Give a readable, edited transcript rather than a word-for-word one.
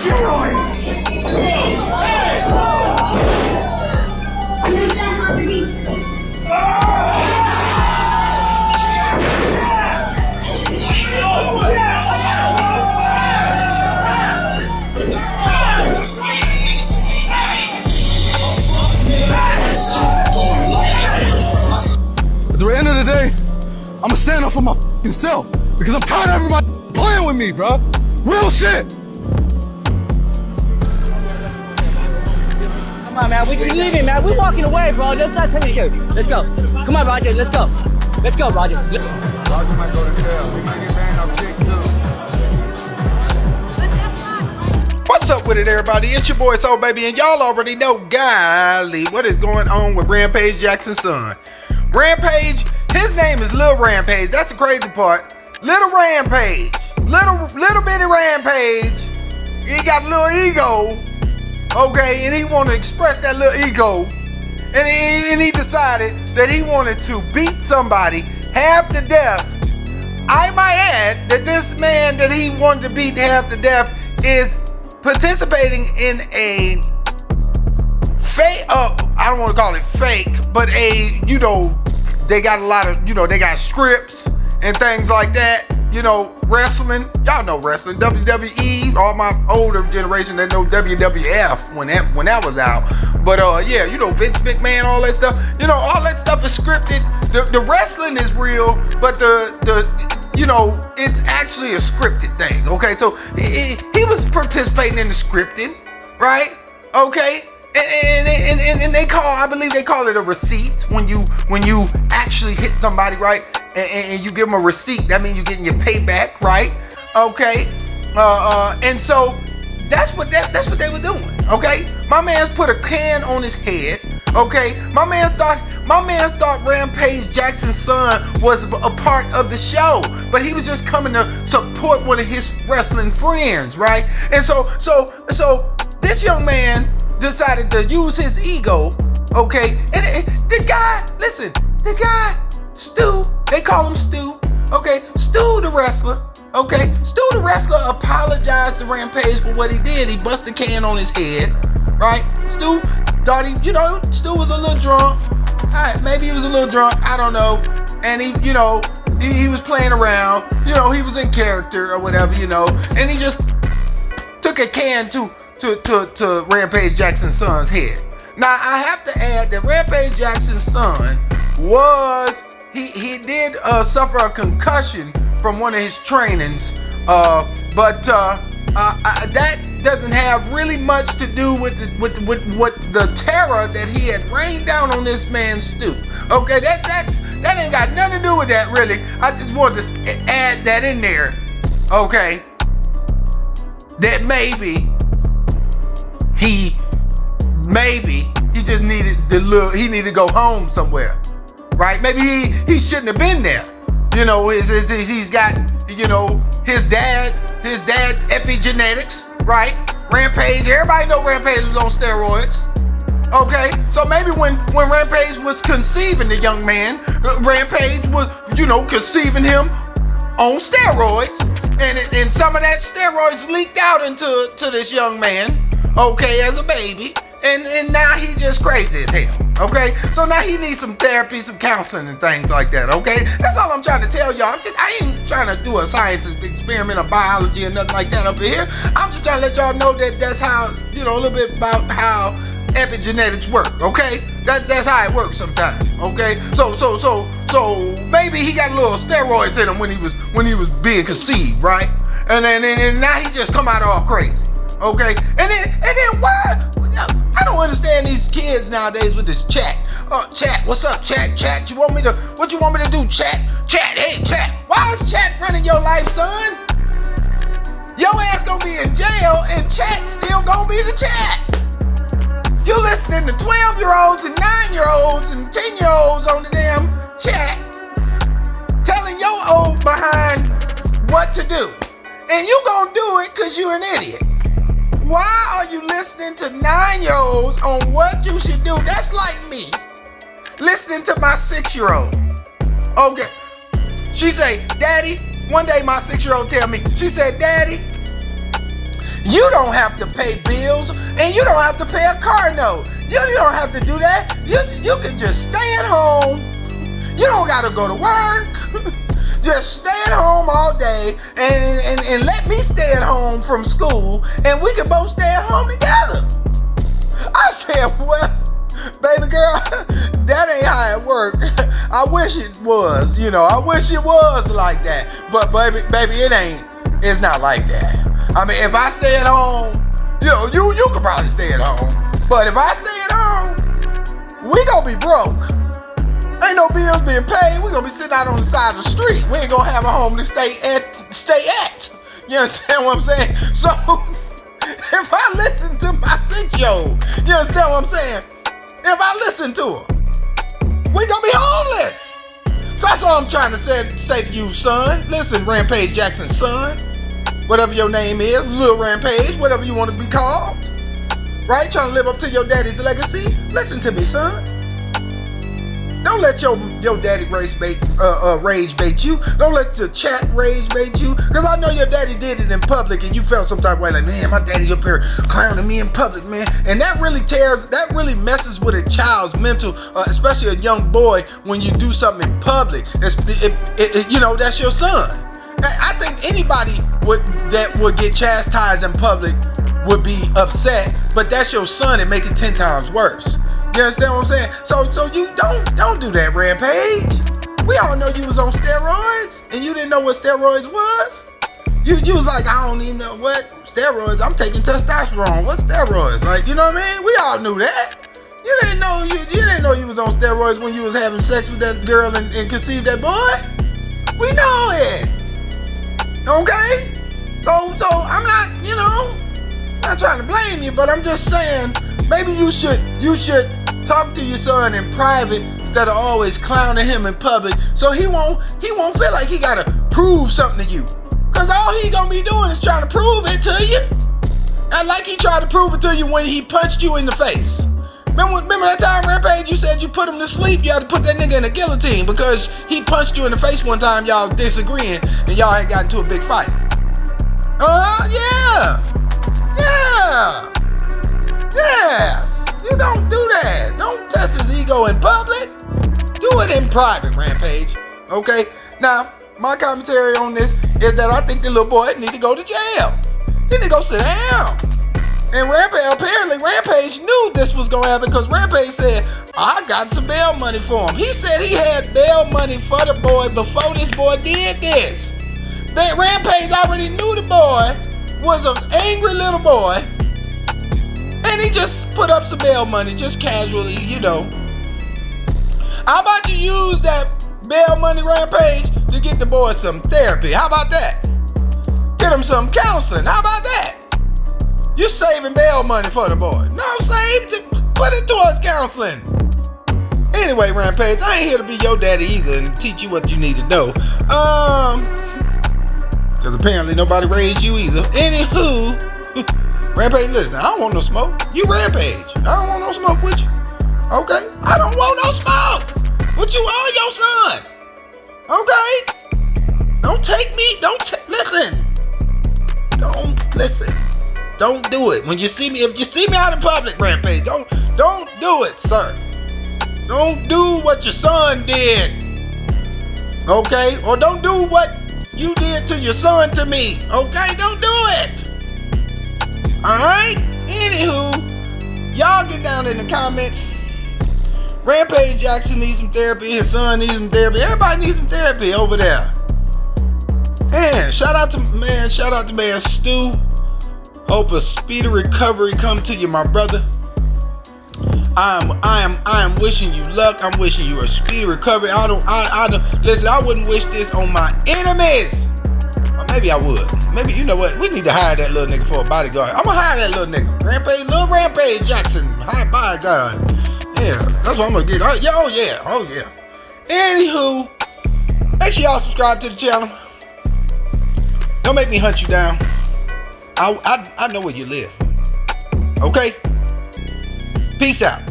At the end of the day, I'ma stand up for my f***ing self because I'm tired of everybody playing with me, bro. Real shit. Come on, man. We leaving, man. We're walking away, bro. Let's not take it serious. Let's go. Come on, Roger. Let's go. Let's go, Roger. Roger might go to jail. We might get banned off kick too. What's up with it, everybody? It's your boy Soul Baby, and y'all already know, golly, what is going on with Rampage Jackson's son. Rampage, his name is Lil Rampage. That's the crazy part. Little Rampage. Little bitty Rampage. He got a little ego. Okay, and he wanted to express that little ego. And he decided that he wanted to beat somebody half to death. I might add that this man that he wanted to beat half to death is participating in a fake, I don't want to call it fake, but they got a lot of, they got scripts and things like that. Wrestling. Y'all know wrestling. WWE. All my older generation that know WWF when that was out. But yeah, Vince McMahon, all that stuff. All that stuff is scripted. The wrestling is real, but it's actually a scripted thing. Okay, so he was participating in the scripting, right? Okay. And I believe they call it a receipt when you actually hit somebody, right? And you give them a receipt. That means you're getting your payback, right? Okay. And so that's what they were doing. Okay. My man's put a can on his head. Okay. My man's thought Rampage Jackson's son was a part of the show, but he was just coming to support one of his wrestling friends, right? And so this young man decided to use his ego, okay? And the guy, Stu, they call him Stu, okay? Stu the wrestler, okay? Stu the wrestler apologized to Rampage for what he did. He busted a can on his head, right? Stu thought Stu was a little drunk. Maybe he was a little drunk, I don't know. And he was playing around, he was in character or whatever, and he just took a can to Rampage Jackson's son's head. Now I have to add that Rampage Jackson's son he did suffer a concussion from one of his trainings, but that doesn't have really much to do with what the terror that he had rained down on this man Stu. Okay, that ain't got nothing to do with that really. I just wanted to add that in there. Okay, that maybe he just needed he needed to go home somewhere, right? Maybe he shouldn't have been there. He's got his dad epigenetics, right? Rampage, everybody know Rampage was on steroids. Okay, so maybe when Rampage was conceiving the young man, Rampage was conceiving him on steroids, and some of that steroids leaked out into this young man, okay, as a baby, and now he just crazy as hell, okay? So now he needs some therapy, some counseling and things like that, okay? That's all I'm trying to tell y'all. I ain't trying to do a science experiment of biology or nothing like that up here. I'm just trying to let y'all know that that's how, a little bit about how epigenetics work, okay? That's how it works sometimes, okay? So maybe he got a little steroids in him when he was being conceived, right? And now he just come out all crazy, okay? And then why? I don't understand these kids nowadays with this chat. Chat, what's up, chat? Chat, what you want me to do, chat? Chat, hey, chat. Why is chat running your life, son? Your ass gonna be in jail and chat still gonna be the chat. You listening to 12-year-olds and 9-year-olds and 10-year-olds on the damn chat telling your old behind what to do. And you gonna do it because you're an idiot. Why are you listening to 9-year-olds on what you should do? That's like me listening to my 6-year-old. Okay. She say, Daddy, one day my 6-year-old tell me, she said, Daddy, You don't have to pay bills, and you don't have to pay a car note. You don't have to do that. You can just stay at home. You don't gotta go to work. Just stay at home all day and let me stay at home from school, and we can both stay at home together. I said, well, baby girl, that ain't how it works. I wish it was, I wish it was like that. But baby, it ain't. It's not like that. I mean, if I stay at home, you could probably stay at home. But if I stay at home, we gonna be broke. Ain't no bills being paid. We gonna be sitting out on the side of the street. We ain't gonna have a home to stay at. You understand what I'm saying? So if I listen to my 6-year-old, you understand what I'm saying? If I listen to her, we gonna be homeless. So that's all I'm trying to say to you, son. Listen, Rampage Jackson's son, whatever your name is, Lil Rampage, whatever you want to be called, right? Trying to live up to your daddy's legacy. Listen to me, son. Don't let your daddy rage bait you. Don't let the chat rage bait you. Because I know your daddy did it in public and you felt some type of way like, man, my daddy up here clowning me in public, man. And that really messes with a child's mental, especially a young boy, when you do something in public. That's your son. I think anybody that would get chastised in public would be upset, but that's your son and make it 10 times worse. You understand what I'm saying? So you don't do that, Rampage. We all know you was on steroids and you didn't know what steroids was. You was like, I don't even know what steroids. I'm taking testosterone. What steroids? Like, you know what I mean? We all knew that. You didn't know you was on steroids when you was having sex with that girl and conceived that boy. We know it. Okay? So I'm not trying to blame you, but I'm just saying maybe you should talk to your son in private instead of always clowning him in public, so he won't feel like he gotta prove something to you. Cause all he gonna be doing is trying to prove it to you. And like he tried to prove it to you when he punched you in the face. Remember that time, Rampage, you said you put him to sleep, you had to put that nigga in a guillotine because he punched you in the face one time, y'all disagreeing, and y'all had got into a big fight. Yeah. Yes. You don't do that. Don't test his ego in public. Do it in private, Rampage. Okay? Now, my commentary on this is that I think the little boy need to go to jail. He need to go sit down. And apparently Rampage knew this was going to happen because Rampage said, I got some bail money for him. He said he had bail money for the boy before this boy did this. But Rampage already knew the boy was an angry little boy. And he just put up some bail money, just casually, How about you use that bail money, Rampage, to get the boy some therapy? How about that? Get him some counseling. How about that? You're saving bail money for the boy. No, put it towards counseling. Anyway, Rampage, I ain't here to be your daddy either and teach you what you need to know. Because apparently nobody raised you either. Anywho, Rampage, listen, I don't want no smoke. You Rampage. I don't want no smoke with you. Okay? I don't want no smoke. But you are your son. Okay? Listen. Don't do it. If you see me out in public, Rampage, don't do it, sir. Don't do what your son did. Okay? Or don't do what you did to your son to me. Okay? Don't do it. Alright? Anywho, y'all get down in the comments. Rampage Jackson needs some therapy. His son needs some therapy. Everybody needs some therapy over there. And shout out to man Stu. Hope a speedy recovery come to you, my brother. I am wishing you luck. I'm wishing you a speedy recovery. Listen, I wouldn't wish this on my enemies. Or maybe I would. Maybe, you know what? We need to hire that little nigga for a bodyguard. I'm gonna hire that little nigga. Lil Rampage Jackson. Hire bodyguard. Yeah, that's what I'm gonna get. Oh yeah. Anywho, make sure y'all subscribe to the channel. Don't make me hunt you down. I know where you live. Okay? Peace out.